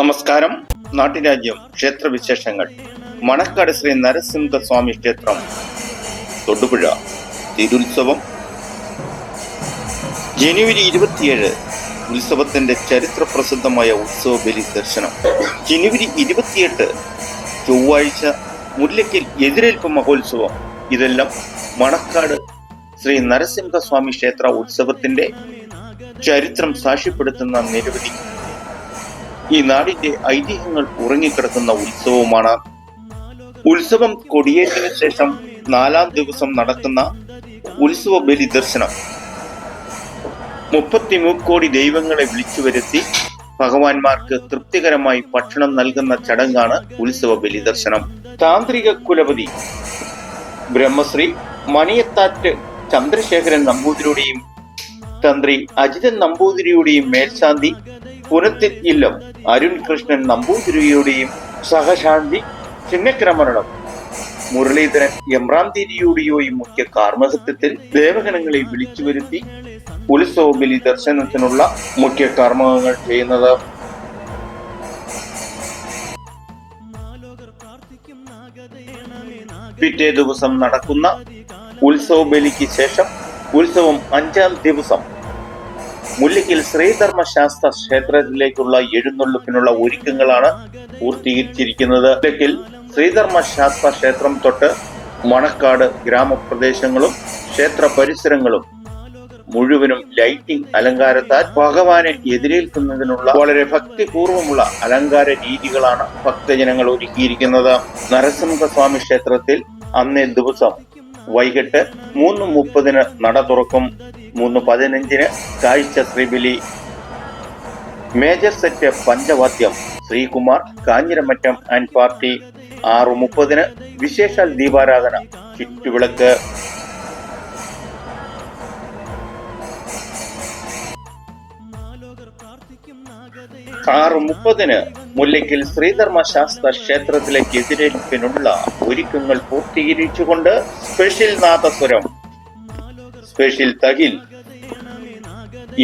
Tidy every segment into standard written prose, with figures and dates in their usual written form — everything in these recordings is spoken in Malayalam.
നമസ്കാരം. നാട്ടുരാജ്യം ക്ഷേത്രവിശേഷങ്ങൾ. മണക്കാട് ശ്രീ നരസിംഹസ്വാമി ക്ഷേത്രം തൊടുപുഴ തിരുത്സവം ജനുവരി 27. ഉത്സവത്തിന്റെ ചരിത്രപ്രസിദ്ധമായ ഉത്സവ ബലി ദർശനം. ജനുവരി 28 ചൊവ്വാഴ്ച മുല്ലയ്ക്കൽ എതിരേൽപ്പ് മഹോത്സവം. ഇതെല്ലാം മണക്കാട് ശ്രീ നരസിംഹസ്വാമി ക്ഷേത്ര ഉത്സവത്തിന്റെ ചരിത്രം സാക്ഷ്യപ്പെടുത്തുന്ന നിരവധി ഈ നാടിന്റെ ഐതിഹ്യങ്ങൾ ഉറങ്ങിക്കിടക്കുന്ന ഉത്സവമാണ്. ഉത്സവം കൊടിയേറ്റിന് ശേഷം 4-ാം ദിവസം നടക്കുന്ന ഉത്സവ ബലി ദർശനം 33 കോടി ദൈവങ്ങളെ വിളിച്ചു വരുത്തി ഭഗവാന്മാർക്ക് തൃപ്തികരമായി ഭക്ഷണം നൽകുന്ന ചടങ്ങാണ് ഉത്സവ ബലി ദർശനം. താന്ത്രിക കുലപതി ബ്രഹ്മശ്രീ മണിയത്താറ്റ് ചന്ദ്രശേഖരൻ നമ്പൂതിരിയുടെയും തന്ത്രി അജിതൻ നമ്പൂതിരിയുടെയും മേൽശാന്തി പുനത്തിൽ ഇല്ലം അരുൺ കൃഷ്ണൻ നമ്പൂതിരിയുടെയും സഹശാന്തി ചിന്നക്രമരണം മുരളീധരൻ എമ്രാന്തിരിയുടെയും മുഖ്യ കാർമ്മഹത്വത്തിൽ ദേവഗണങ്ങളെ വിളിച്ചു വരുത്തി ഉത്സവ ബലി ദർശനത്തിനുള്ള മുഖ്യ കർമ്മങ്ങൾ ചെയ്യുന്നത്. പിറ്റേ ദിവസം നടക്കുന്ന ഉത്സവ ബലിക്ക് ശേഷം ഉത്സവം 5-ാം ദിവസം മുല്ലയ്ക്കൽ ശ്രീധർമ്മശാസ്ത്ര ക്ഷേത്രത്തിലേക്കുള്ള എഴുന്നള്ളിപ്പിനുള്ള ഒരുക്കങ്ങളാണ് പൂർത്തീകരിച്ചിരിക്കുന്നത്. മുല്ലയ്ക്കൽ ശ്രീധർമ്മശാസ്ത്ര ക്ഷേത്രം തൊട്ട് മണക്കാട് ഗ്രാമപ്രദേശങ്ങളും ക്ഷേത്ര പരിസരങ്ങളും മുഴുവനും ലൈറ്റിംഗ് അലങ്കാരത്താൽ ഭഗവാനെ എതിരേൽക്കുന്നതിനുള്ള വളരെ ഭക്തിപൂർവമുള്ള അലങ്കാര രീതികളാണ് ഭക്തജനങ്ങൾ ഒരുക്കിയിരിക്കുന്നത്. നരസിംഹസ്വാമി ക്ഷേത്രത്തിൽ അന്നേ ദിവസം വൈകിട്ട് 3:30 നട തുറക്കും. 3:15 കാഴ്ച ശ്രീബലി. Major set Panchavadyam Sreekumar Kanjiramattom and party. 6:30 വിശേഷാൽ ദീപാരാധന ചുറ്റുവിളക്ക്. 6:30 മുല്ലയ്ക്കൽ ശ്രീധർമ്മശാസ്ത്ര ക്ഷേത്രത്തിലേക്ക് എതിരേൽപ്പിനുള്ള ഒരുക്കങ്ങൾ പൂർത്തീകരിച്ചുകൊണ്ട് സ്പെഷ്യൽ നാദസ്വരം, സ്പെഷ്യൽ തകിൽ.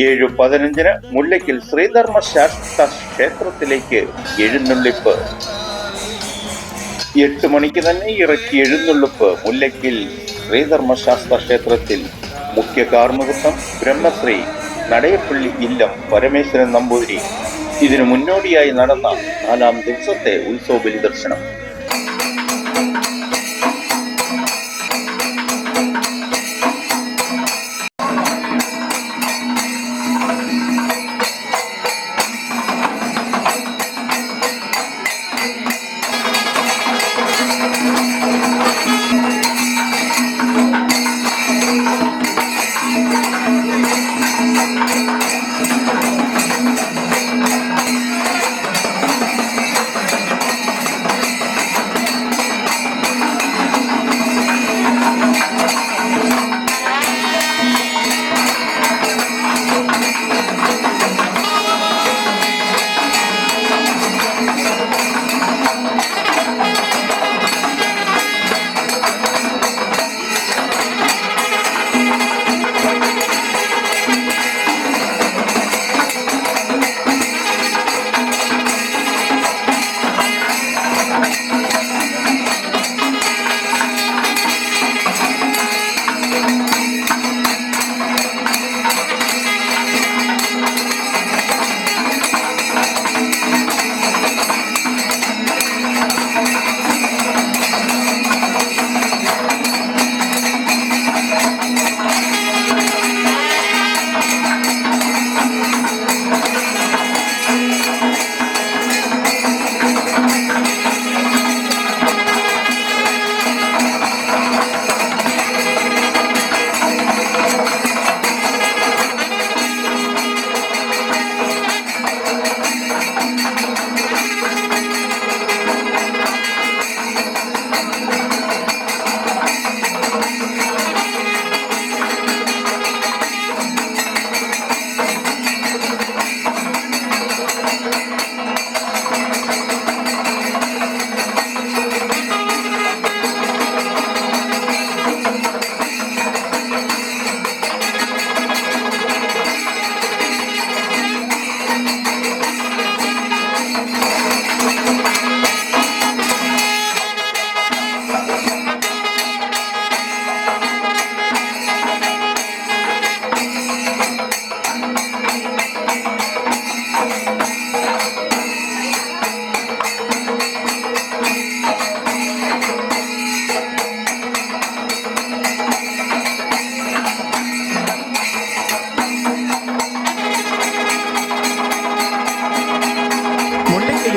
7:15 മുല്ലയ്ക്കൽ ശ്രീധർമ്മശാസ്ത്ര ക്ഷേത്രത്തിലേക്ക് എഴുന്നള്ളിപ്പ്. 8 മണിക്ക് തന്നെ ഇറക്കി എഴുന്നള്ളിപ്പ് മുല്ലയ്ക്കൽ ശ്രീധർമ്മശാസ്ത്ര ക്ഷേത്രത്തിൽ. മുഖ്യ കാർമ്മികത്വം ബ്രഹ്മശ്രീ നടയപ്പള്ളി ഇല്ലം പരമേശ്വരൻ നമ്പൂതിരി. ഇതിനു മുന്നോടിയായി നടന്ന 4-ാം ദിവസത്തെ ഉത്സവ ബലി ദർശനം.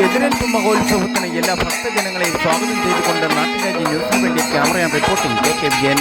എതിരേൽപ്പ് മഹോത്സവത്തിന് എല്ലാ ഭക്തജനങ്ങളെയും സ്വാഗതം ചെയ്തുകൊണ്ട് നാട്ടുരാജ്യ ന്യൂസിന് വേണ്ടി ക്യാമറ റിപ്പോർട്ടിംഗ് കെ വിജയൻ.